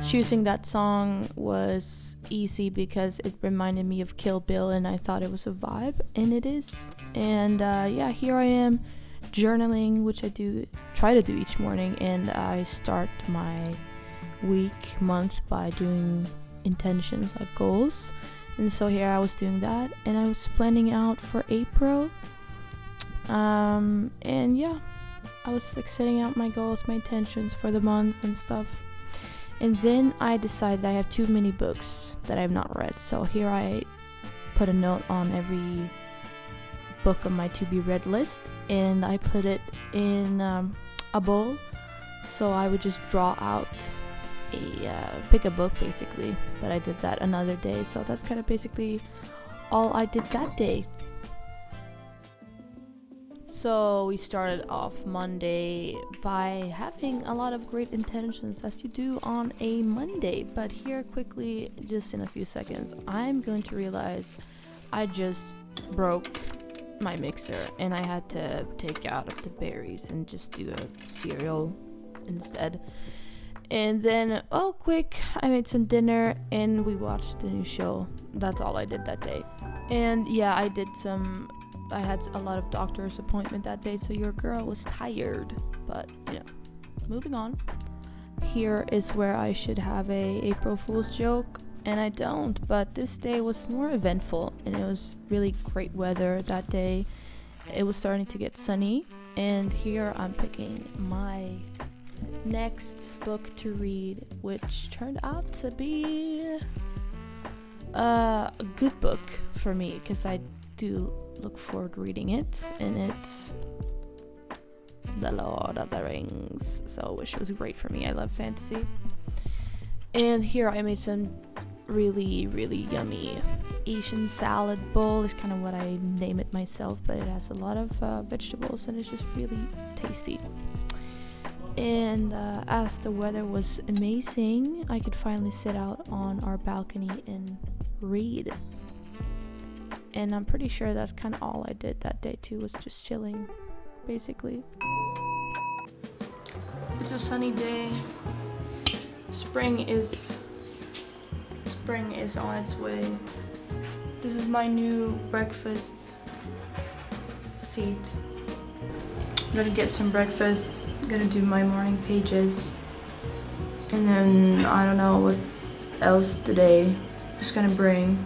choosing that song was easy because it reminded me of Kill Bill, and I thought it was a vibe, and it is. And yeah, here I am journaling, which I try to do each morning, and I start my month by doing intentions, like goals. And so here I was doing that, and I was planning out for April. And yeah, I was like setting out my goals, my intentions for the month and stuff. And then I decided I have too many books that I have not read. So here I put a note on every book on my to be read list, and I put it in a bowl. So I would just draw out pick a book basically, but I did that another day. So that's kind of basically all I did that day. So we started off Monday by having a lot of great intentions, as you do on a Monday. But here quickly, just in a few seconds, I'm going to realize I just broke my mixer, and I had to take out of the berries and just do a cereal instead. And then, quick, I made some dinner and we watched the new show. That's all I did that day. And yeah, I had a lot of doctor's appointment that day, so your girl was tired. But, moving on. Here is where I should have a April Fool's joke, and I don't. But this day was more eventful, and it was really great weather that day. It was starting to get sunny, and here I'm picking my next book to read, which turned out to be a good book for me, because I do look forward to reading it, and it's The Lord of the Rings, so which was great for me. I love fantasy. And here I made some really, really yummy Asian salad bowl. Is kind of what I name it myself, but it has a lot of vegetables, and it's just really tasty. And as the weather was amazing, I could finally sit out on our balcony and read. And I'm pretty sure that's kind of all I did that day too, was just chilling, basically. It's a sunny day. Spring is on its way. This is my new breakfast seat. I'm gonna get some breakfast. I'm gonna do my morning pages, and then I don't know what else today is gonna bring.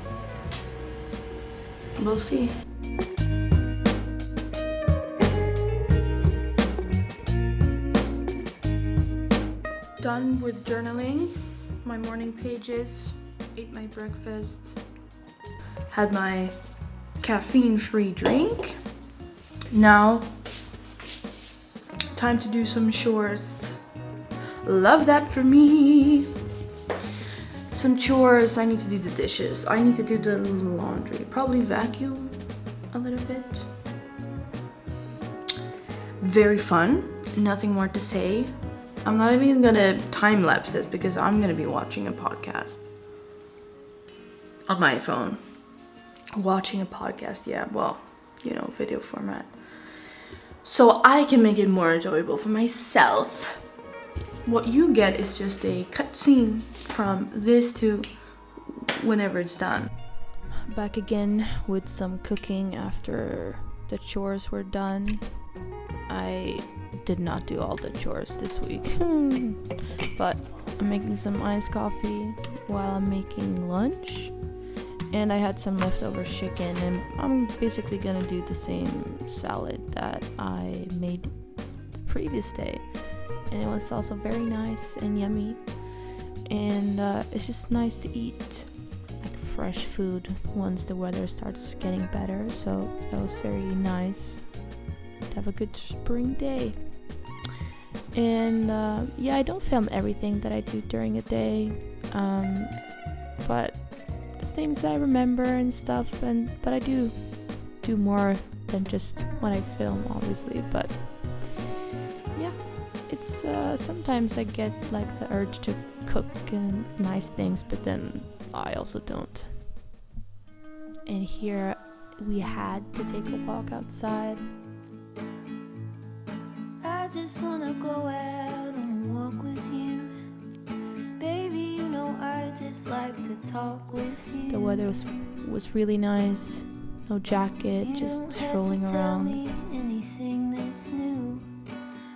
We'll see. Done with journaling, my morning pages, ate my breakfast, had my caffeine-free drink. Now, time to do some chores. Love that for me. Some chores. I need to do the dishes. I need to do the laundry. Probably vacuum a little bit. Very fun. Nothing more to say. I'm not even gonna time lapse this because I'm gonna be watching a podcast on my phone. Watching a podcast, yeah, well, video format. So I can make it more enjoyable for myself. What you get is just a cutscene from this to whenever it's done. Back again with some cooking after the chores were done. I did not do all the chores this week. But I'm making some iced coffee while I'm making lunch. And I had some leftover chicken, and I'm basically gonna do the same salad that I made the previous day. And it was also very nice and yummy. And it's just nice to eat like fresh food once the weather starts getting better. So that was very nice to have a good spring day. And yeah, I don't film everything that I do during a day, but the things that I remember and stuff, but I do more than just what I film, obviously. But yeah, it's sometimes I get like the urge to cook and nice things, but then I also don't. And here we had to take a walk outside. I just wanna go out and walk with you. Baby, just like to talk with you. The weather was really nice. No jacket, just strolling around. Anything that's new.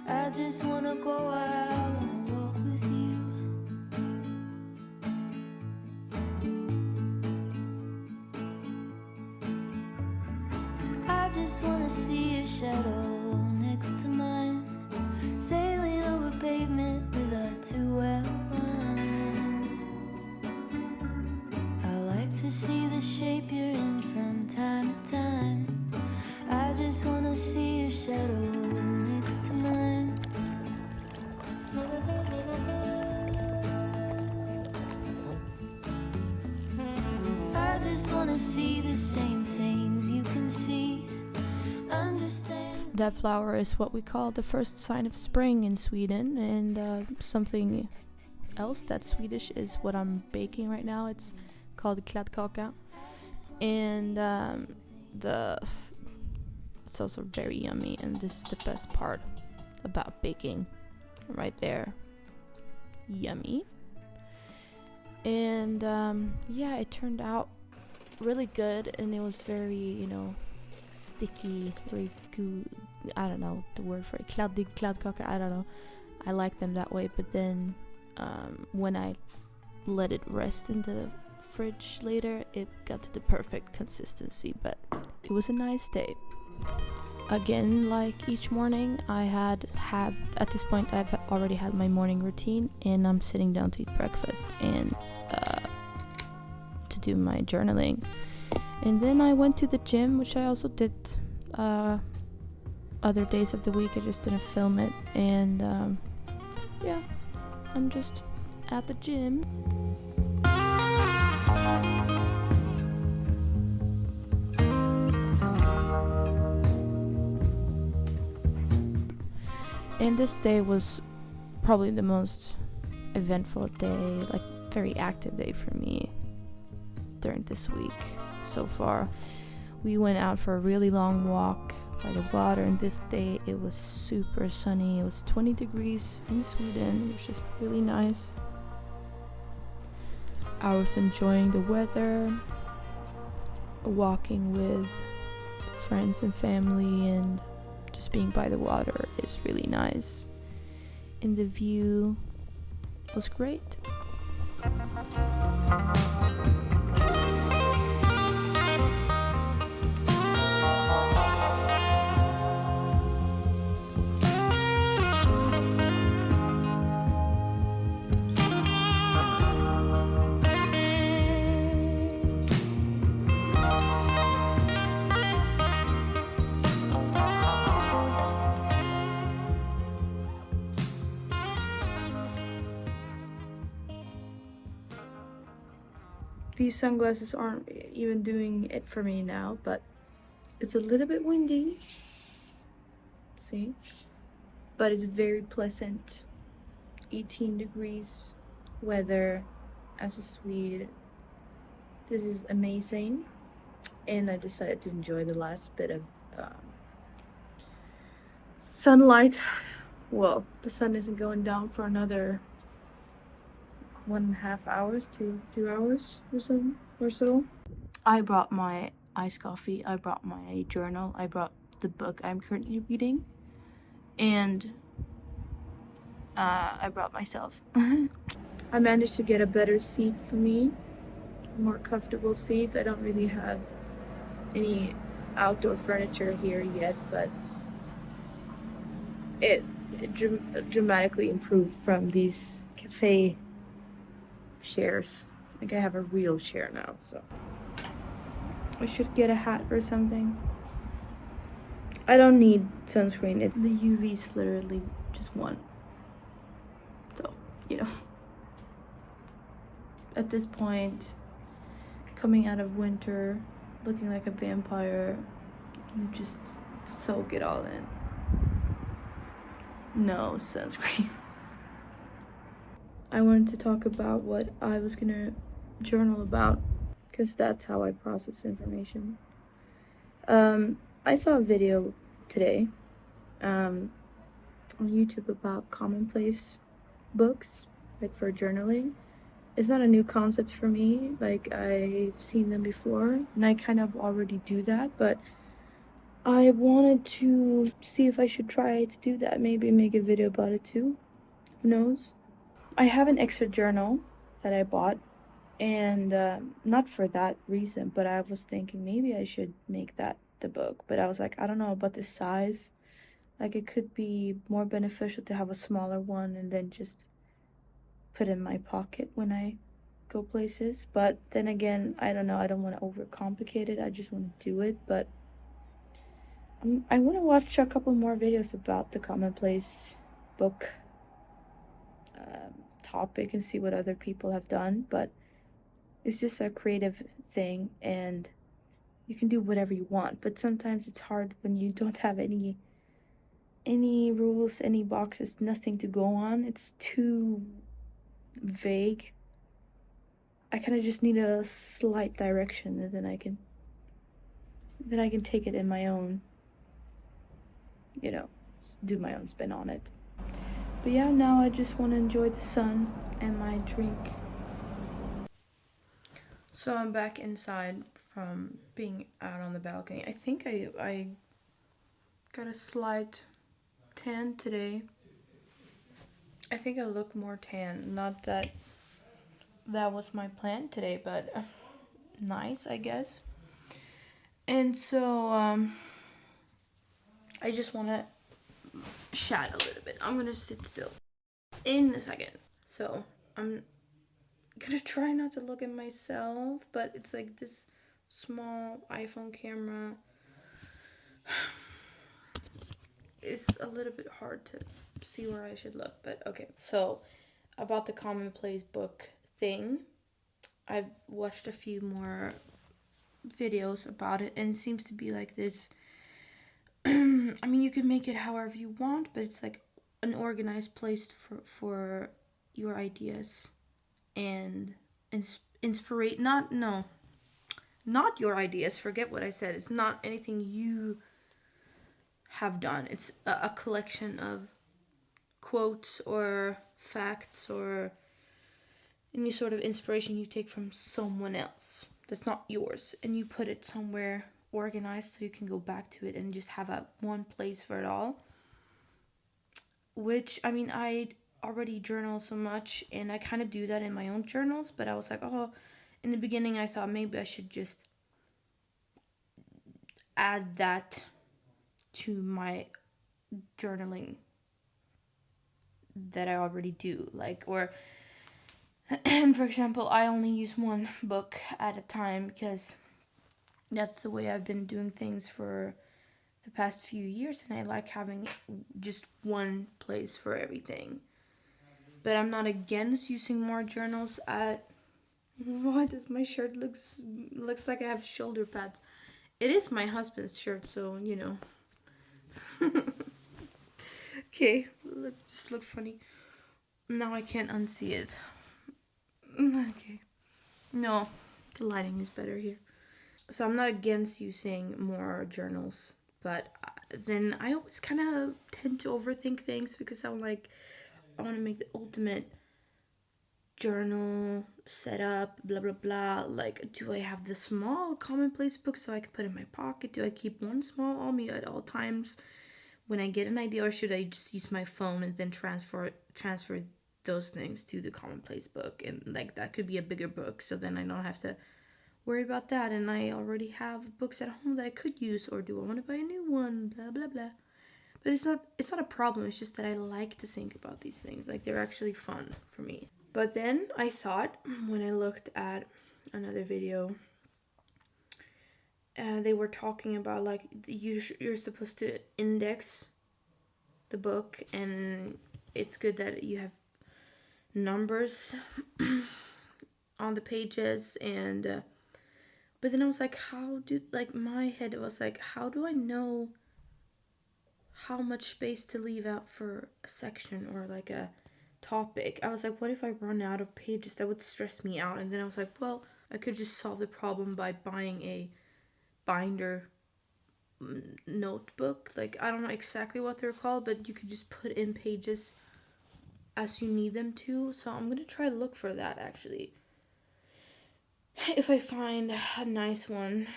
I just wanna go out and walk with you. I just wanna see your shadow next to mine, sailing over pavement with our two outlines. I like to see the shape you're in from time to time. I just wanna see your shadow next to mine. I just wanna see the same things you can see. Understand. That flower is what we call the first sign of spring in Sweden, and something else that's Swedish is what I'm baking right now. It's called kladdkaka, and it's also very yummy, and this is the best part about baking right there. Yummy. And yeah, it turned out really good, and it was very, sticky, very good. I don't know the word for it. Kladdkaka, I don't know. I like them that way, but then when I let it rest in the fridge later, it got to the perfect consistency, but it was a nice day. Again, like each morning, at this point I've already had my morning routine, and I'm sitting down to eat breakfast and to do my journaling, and then I went to the gym, which I also did other days of the week. I just didn't film it, and yeah, I'm just at the gym. And this day was probably the most eventful day, like very active day for me during this week so far. We went out for a really long walk by the water, and this day it was super sunny. It was 20 degrees in Sweden, which is really nice. I was enjoying the weather, walking with friends and family, and just being by the water is really nice, and the view was great. These sunglasses aren't even doing it for me now, but it's a little bit windy. See? But it's very pleasant. 18 degrees weather as a Swede. This is amazing. And I decided to enjoy the last bit of sunlight. Well, the sun isn't going down for another 1.5 hours to 2 hours or so. I brought my iced coffee, I brought my journal, I brought the book I'm currently reading, and I brought myself. I managed to get a better seat for me, a more comfortable seat. I don't really have any outdoor furniture here yet, but it dramatically improved from these cafe chairs. Like I have a real chair now, so I should get a hat or something. I don't need sunscreen. The UV's literally just one. So, at this point, coming out of winter, looking like a vampire, you just soak it all in. No sunscreen. I wanted to talk about what I was gonna journal about, because that's how I process information. I saw a video today on YouTube about Commonplace books, like for journaling, it's not a new concept for me. Like, I've seen them before, and I kind of already do that, but I wanted to see if I should try to do that. Maybe make a video about it too. Who knows? I have an extra journal that I bought, and not for that reason, but I was thinking maybe I should make that the book. But I was like, I don't know about the size. Like, it could be more beneficial to have a smaller one and then just put in my pocket when I go places. But then again, I don't know. I don't want to overcomplicate it. I just want to do it. But I want to watch a couple more videos about the Commonplace book topic and see what other people have done. But it's just a creative thing, and you can do whatever you want. But sometimes it's hard when you don't have any rules, any boxes, nothing to go on. It's too vague. I kind of just need a slight direction, and then I can take it in my own, you know, do my own spin on it. But yeah, now I just want to enjoy the sun and my drink. So I'm back inside from being out on the balcony. I think I got a slight tan today. I think I look more tan. Not that that was my plan today, but nice, I guess. And so I just want to chat a little bit. I'm gonna sit still in a second. So I'm gonna try not to look at myself, but it's like this small iPhone camera is a little bit hard to see where I should look, but okay. So about the Commonplace book thing, I've watched a few more videos about it, and it seems to be like this. I mean, you can make it however you want, but it's like an organized place for your ideas and inspirate. Not your ideas. Forget what I said. It's not anything you have done. It's a collection of quotes or facts or any sort of inspiration you take from someone else that's not yours, and you put it somewhere organized so you can go back to it and just have a one place for it all. Which, I mean, I already journal so much, and I kind of do that in my own journals, but I was like, oh, in the beginning I thought maybe I should just add that to my journaling that I already do. Like, or and for example, I only use one book at a time because that's the way I've been doing things for the past few years, and I like having just one place for everything. But I'm not against using more journals at what does my shirt looks like I have shoulder pads. It is my husband's shirt, so you know. Okay, just look funny. Now I can't unsee it. Okay. No, the lighting is better here. So I'm not against using more journals, but then I always kind of tend to overthink things because I'm like, I want to make the ultimate journal setup, blah blah blah. Like, do I have the small commonplace book so I can put in my pocket? Do I keep one small on me at all times when I get an idea, or should I just use my phone and then transfer those things to the commonplace book? And like, that could be a bigger book, so then I don't have to worry about that, and I already have books at home that I could use, or do I want to buy a new one? Blah blah blah. But it's not a problem. It's just that I like to think about these things. Like, they're actually fun for me. But then I thought, when I looked at another video, they were talking about like you're supposed to index the book, and it's good that you have numbers on the pages. And but then I was like, my head was like, how do I know how much space to leave out for a section or like a topic? I was like, what if I run out of pages? That would stress me out. And then I was like, well, I could just solve the problem by buying a binder notebook. Like, I don't know exactly what they're called, but you could just put in pages as you need them to. So I'm gonna try to look for that actually. If I find a nice one,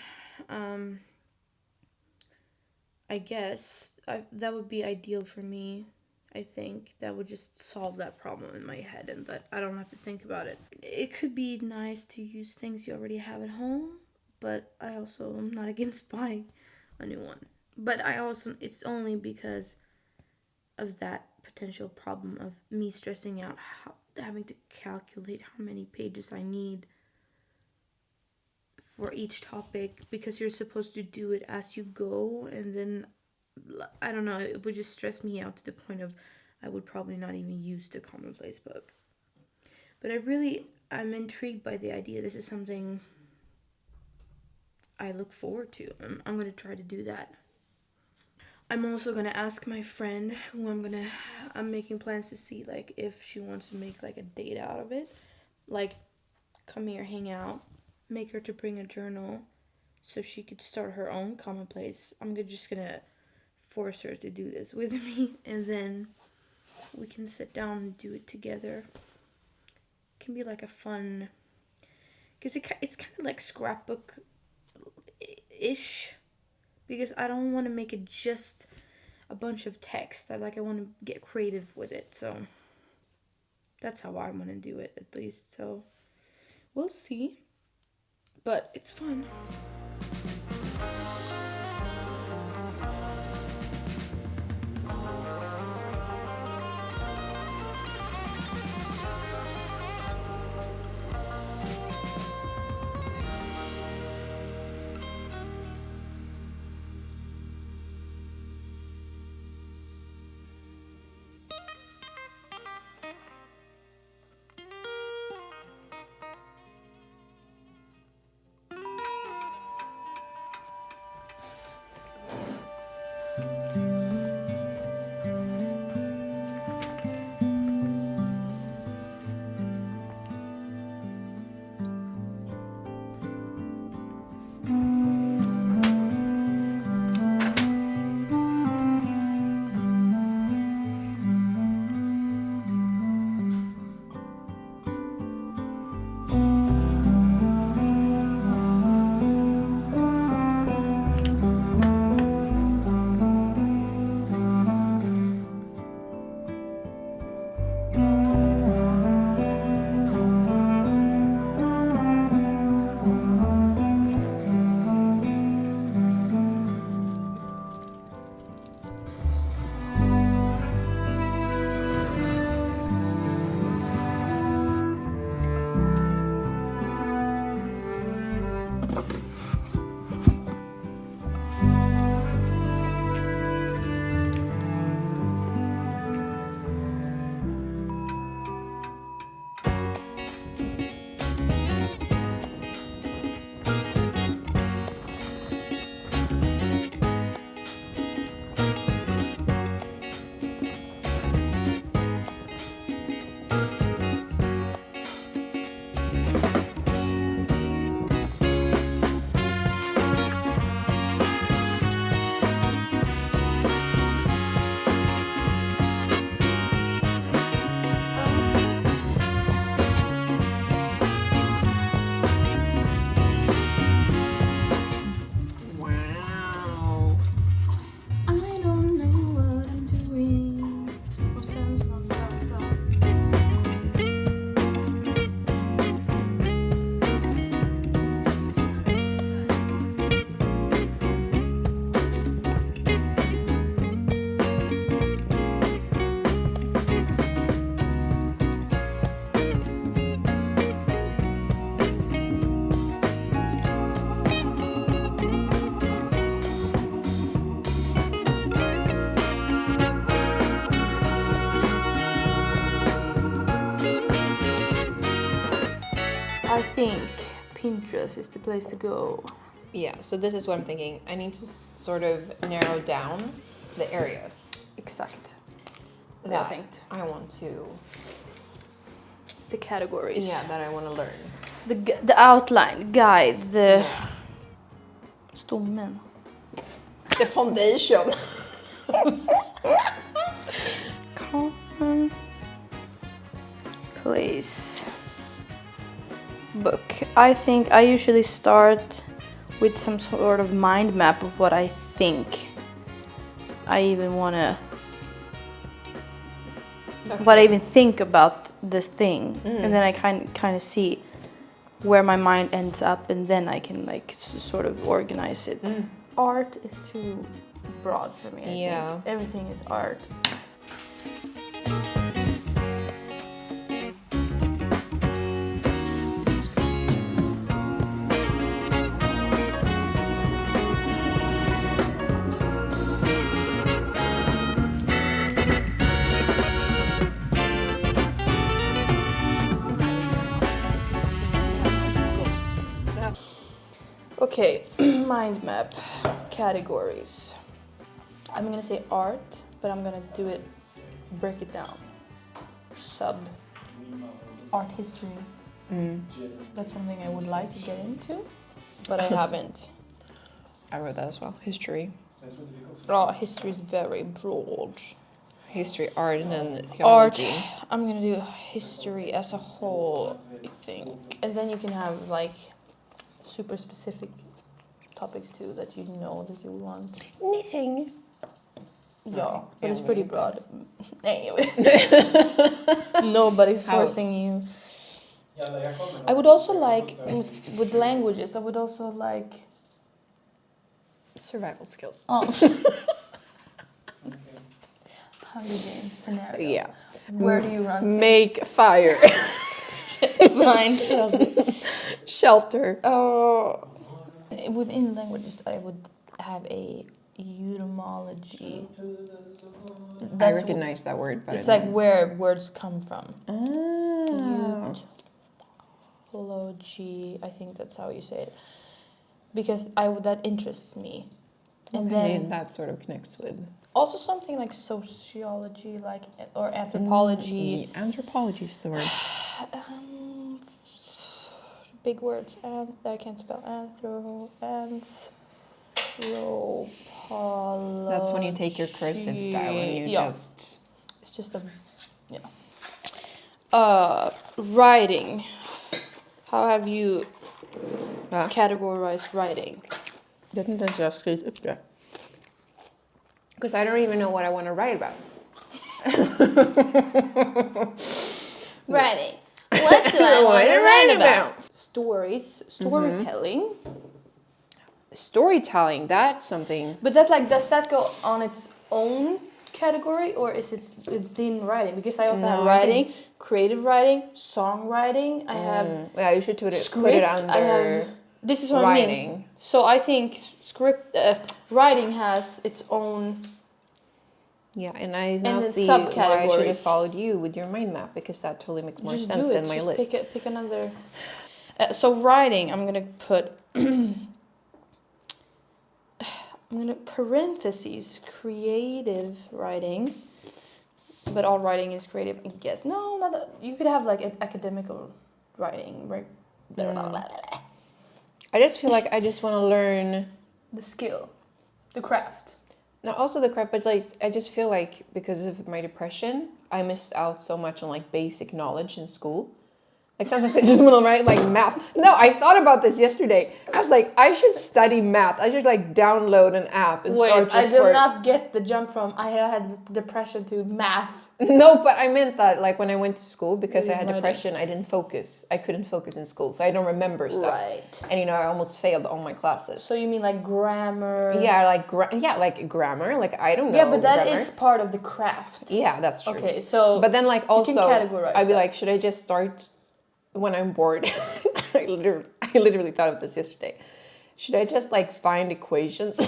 I guess that would be ideal for me. I think that would just solve that problem in my head and that I don't have to think about it. It could be nice to use things you already have at home, but I also am not against buying a new one. But it's only because of that potential problem of me stressing out, having to calculate how many pages I need for each topic, because you're supposed to do it as you go, and then I don't know, it would just stress me out to the point of I would probably not even use the Commonplace book. But I'm intrigued by the idea. This is something I look forward to. I'm going to try to do that. I'm also going to ask my friend who I'm making plans to see, like, if she wants to make, like, a date out of it. Like, come here, hang out, make her to bring a journal so she could start her own Commonplace. I'm just going to force her to do this with me, and then we can sit down and do it together. It can be like a fun, because it's kind of like scrapbook-ish, because I don't want to make it just a bunch of text. I want to get creative with it, so that's how I want to do it, at least. So we'll see, but it's fun. I think Pinterest is the place to go. Yeah, so this is what I'm thinking. I need to sort of narrow down the areas. Exact. That I want to... The categories. Yeah, that I want to learn. The outline, guide, the... Yeah. Stommen. The foundation. Commonplace book. I think I usually start with some sort of mind map of what I think. I even what I even think about this thing, and then I kind of see where my mind ends up, and then I can like sort of organize it. Art is too broad for me. I think. Everything is art. Okay, mind map categories. I'm gonna say art, but I'm gonna break it down. Art history. That's something I would like to get into, but I haven't. I wrote that as well. History. Oh, history is very broad. History, art, and then theology. Art, I'm gonna do history as a whole, I think. And then you can have like super specific topics too that you know that you want. Knitting. Yeah, but it's pretty broad. Anyway. Nobody's forcing you. I would also like, with languages, I would also like... Survival skills. Oh. Hunger Games scenario. Yeah. Where do you run to? Make fire. Find shelter. Shelter. Oh. Within languages, I would have a etymology. I recognize that word, but it's like where words come from. Oh. Etymology, I think that's how you say it. Because that interests me. And then that sort of connects with also something like sociology, or anthropology. Anthropology is the word. Big words, and I can't spell anthropology. That's when you take your cursive style and you just. It's just writing. How have you categorized writing? Because I don't even know what I want to write about. Writing. What do I want to write about? Stories, storytelling. Storytelling, that's something. But does that go on its own category, or is it within writing? Because I also have writing, creative writing, songwriting. I have you should put it under I have, this is what writing. I mean. So I think writing has its own. Yeah, and I now see why I should have followed you with your mind map, because that totally makes more sense than my list. Pick another. So writing, I'm gonna put. I'm gonna parentheses creative writing, but all writing is creative, I guess. No, not that. You could have like academical writing, right? I just feel like I just want to learn the skill, the craft. Now also the craft, but like I just feel like because of my depression, I missed out so much on like basic knowledge in school. Like sometimes I just want to write like math. No, I thought about this yesterday. I was like, I should study math. I should like download an app and start just I did not get the jump from I had depression to math. No, but I meant that like when I went to school, because I had depression, I didn't focus. I couldn't focus in school, so I don't remember stuff. Right. And I almost failed all my classes. So you mean like grammar? Yeah, like grammar. Like I don't know. Yeah, but that is part of the craft. Yeah, that's true. Okay, so but then like also you can categorize I'd be like, should I just start when I'm bored? I literally thought of this yesterday. Should I just like find equations?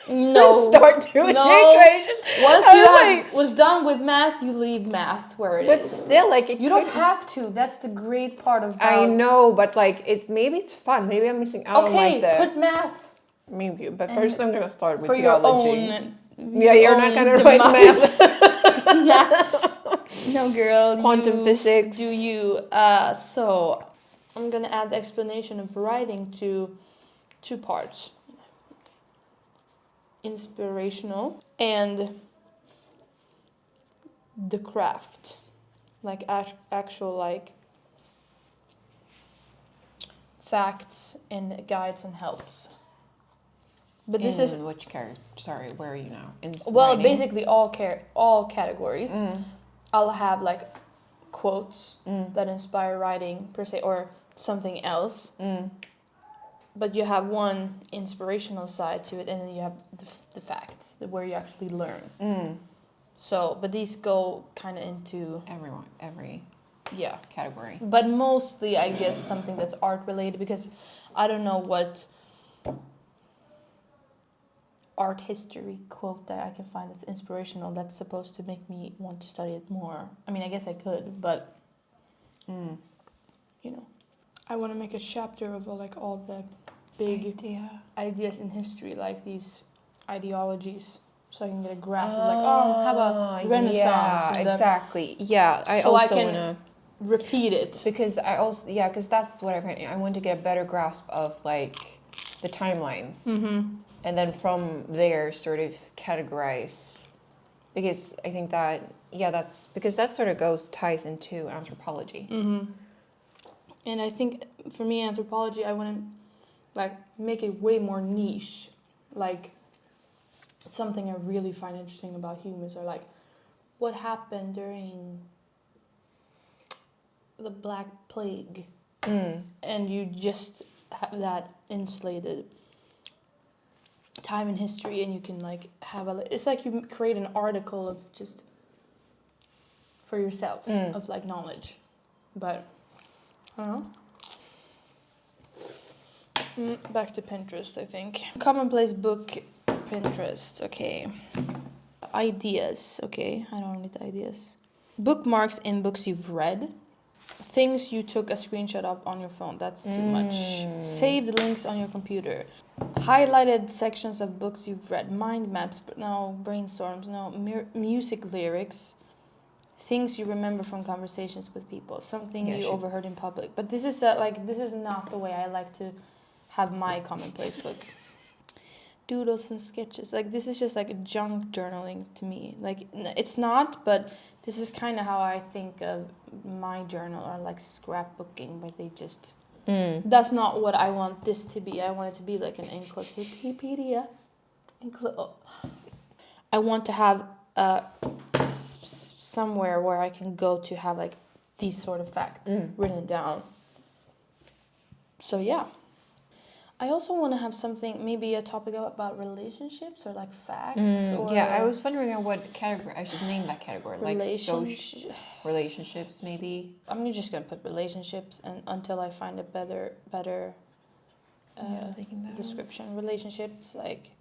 No. Start doing equations. Once you was done with math, you leave math where it is. But still, like you don't have to. That's the great part of. I know, but like maybe it's fun. Maybe I'm missing out on like the. Put math. Maybe, but first I'm gonna start with for theology. Your own. Yeah, you're not gonna write math. No, girl. Quantum physics. Do you? So I'm gonna add the explanation of writing to 2 parts. Inspirational and the craft, like actual like facts and guides and helps. But this is which character? Sorry, where are you now? well, basically all categories. I'll have like quotes that inspire writing per se or something else. But you have one inspirational side to it, and then you have the facts, where you actually learn. So, but these go kind of into every category. But mostly, I guess, something that's art related, because I don't know what art history quote that I can find that's inspirational that's supposed to make me want to study it more. I mean, I guess I could, but you know, I want to make a chapter of like all the big ideas in history, like these ideologies, so I can get a grasp of like, have a Renaissance. Yeah, exactly. Yeah, I can wanna repeat it, because because that's what I find. I want to get a better grasp of like the timelines, and then from there sort of categorize, because I think that that's because that sort of ties into anthropology. And I think for me, anthropology, I want to like make it way more niche, like something I really find interesting about humans, or like what happened during the Black Plague, and you just have that insulated time in history, and you can like have it's like you create an article of just for yourself of like knowledge, but I don't know. Back to Pinterest, I think. Commonplace book, Pinterest, okay. Ideas, okay. I don't need the ideas. Bookmarks in books you've read. Things you took a screenshot of on your phone. That's too much. Saved links on your computer. Highlighted sections of books you've read. Mind maps, but no. Brainstorms, no. Music lyrics. Things you remember from conversations with people. Something you overheard in public. But this is this is not the way I like to have my Commonplace book. Doodles and sketches. Like, this is just like a junk journaling to me. Like, it's not, but this is kind of how I think of my journal, or like scrapbooking, where they just... That's not what I want this to be. I want it to be like an encyclopedia. I want to have somewhere where I can go to have like these sort of facts written down. So yeah. I also want to have something, maybe a topic about relationships, or like facts. Or I was wondering what category I should name that category. Relationships, maybe. I'm just gonna put relationships, and until I find a better description. Relationships, like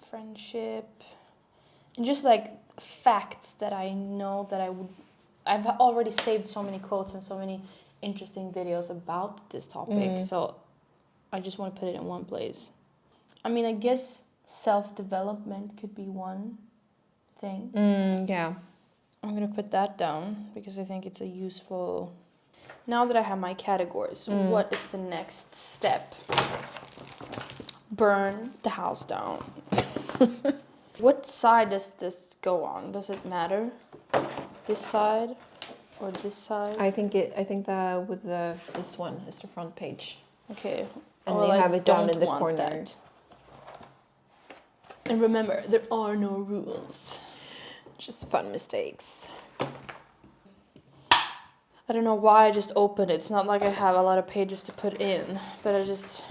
friendship, and just like facts that I know that I've already saved so many quotes and so many interesting videos about this topic, so I just want to put it in one place. I mean, I guess self-development could be one thing. Yeah. I'm gonna put that down because I think it's a useful... Now that I have my categories, what is the next step? Burn the house down. What side does this go on? Does it matter? This side? Or this side? I think with this one is the front page. Okay. And they have it down in the corner. That. And remember, there are no rules. Just fun mistakes. I don't know why I just opened it. It's not like I have a lot of pages to put in, but I just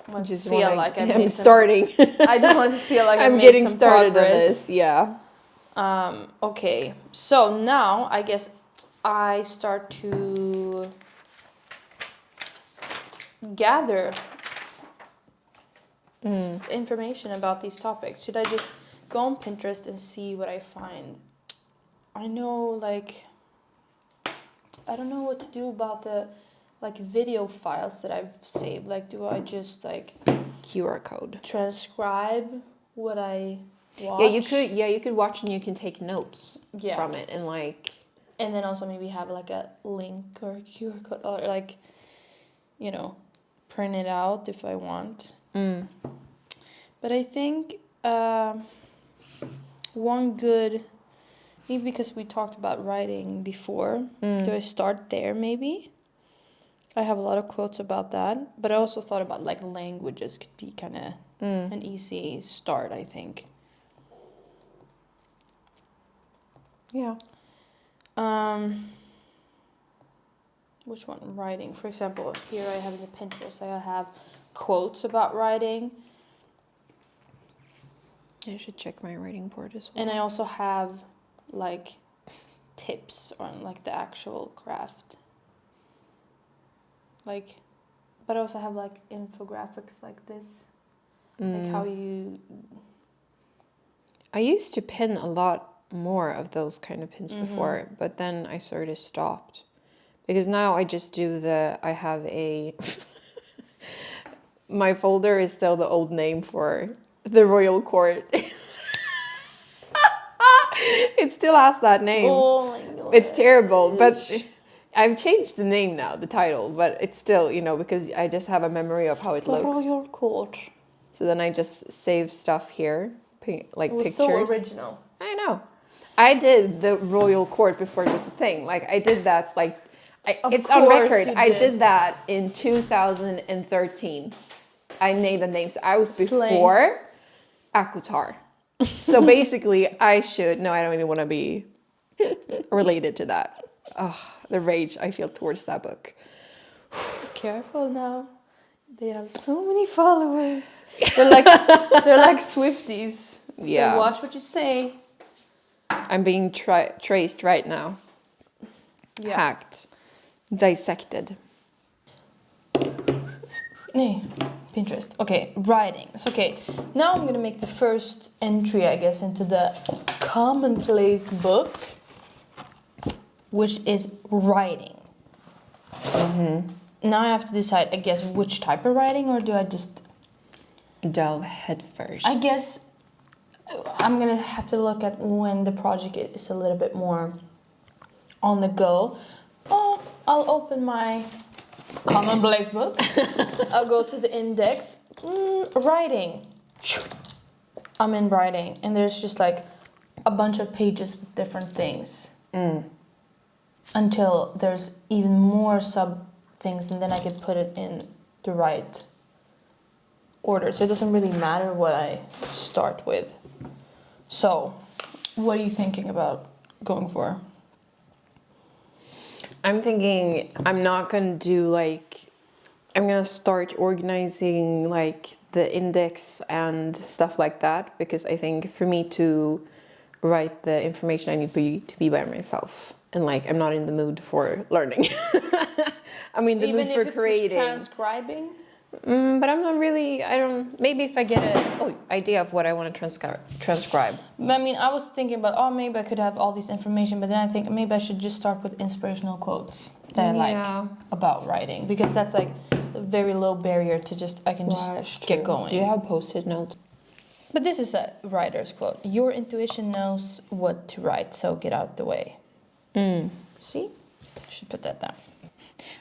want to feel like I'm starting. I just want to feel like I'm made getting some started progress. on this. Yeah. Okay. So now I guess I start to gather information about these topics. Should I just go on Pinterest and see what I find? I know, I don't know what to do about the video files that I've saved. Like, do I just QR code transcribe what I watch? You could watch, and you can take notes from it, and then also maybe have a link or a QR code, or print it out if I want. But I think one good Maybe because we talked about writing before. Do I start there maybe? I have a lot of quotes about that. But I also thought about like languages could be kind of an easy start, I think. Yeah. Which one? Writing. For example, here I have in the Pinterest, I have quotes about writing. I should check my writing board as well. And I also have like tips on like the actual craft. Like, but I also have like infographics like this. Like how you... I used to pin a lot more of those kind of pins before, but then I sort of stopped. Because now I just do I have a... My folder is still the old name for the royal court. It still has that name. Oh my god. It's terrible, but I've changed the name now, the title, but it's still, because I just have a memory of how it The looks. royal court. So then I just save stuff here, like It was pictures. so original. I know. I did the royal court before it was a thing. Like I did that, like it's on course record. you I did. did that in 2013. I named the names. I was Slay. before Akutar. So basically, I don't even want to be related to that. Oh, the rage I feel towards that book. Careful now. They have so many followers. They're like Swifties. Yeah. They watch what you say. I'm being traced right now. Yeah. Hacked. Dissected. Nee, Pinterest. Okay, writing. So, okay, now I'm gonna make the first entry, I guess, into the Commonplace book, which is writing. Now I have to decide, I guess, which type of writing, or do I just... Delve head first. I guess I'm gonna have to look at when the project is a little bit more on the go. Oh, I'll open my Commonplace book. I'll go to the index. Writing. I'm in writing, and there's just like a bunch of pages with different things. Until there's even more sub things, and then I can put it in the right order. So it doesn't really matter what I start with. So, what are you thinking about going for? I'm thinking I'm not going to do I'm going to start organizing the index and stuff like that, because I think for me to write the information I need to be by myself, and I'm not in the mood for learning. I'm in the mood for creating. Even if it's just transcribing? But I'm not really, maybe if I get an idea of what I want to transcribe. I mean, I was thinking about, maybe I could have all this information, but then I think maybe I should just start with inspirational quotes that I like about writing, because that's like a very low barrier to I can just get going. Do you have post-it notes? But this is a writer's quote. Your intuition knows what to write, so get out the way. See? Should put that down.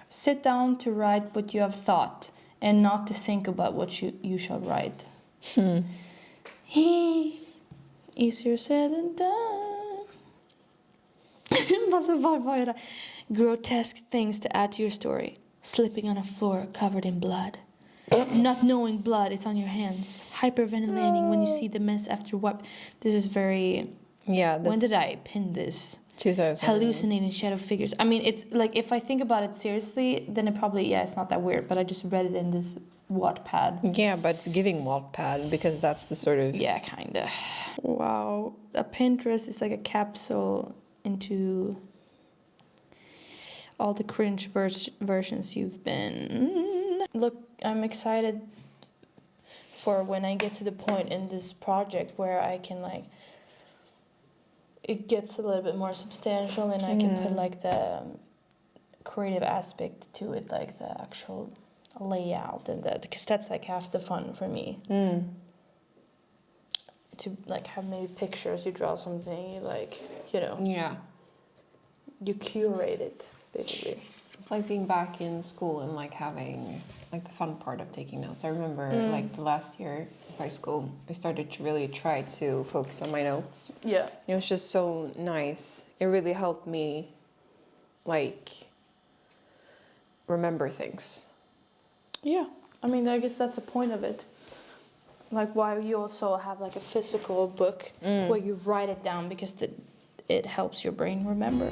Sit down to write what you have thought, and not to think about what you shall write. Easier said than done. Vad är det? Grotesque things to add to your story. Slipping on a floor covered in blood. Not knowing blood is on your hands. Hyperventilating when you see the mess after what. This is very... Yeah. When did I pin this? 2000. Hallucinating shadow figures. I mean, it's like, if I think about it seriously, then it probably, it's not that weird, but I just read it in this Wattpad. Yeah, but it's giving Wattpad, because that's the sort of... Yeah, kind of. Wow. A Pinterest is like a capsule into all the cringe versions you've been. Look, I'm excited for when I get to the point in this project where I can it gets a little bit more substantial, and I can put the creative aspect to it, like the actual layout and that, because that's half the fun for me. To have maybe pictures, you draw something, Yeah. you curate it basically. It's like being back in school and having like the fun part of taking notes. I remember like the last year of high school, I started to really try to focus on my notes. Yeah. It was just so nice. It really helped me like remember things. Yeah. I mean, I guess that's the point of it. Like why you also have like a physical book where you write it down because it helps your brain remember.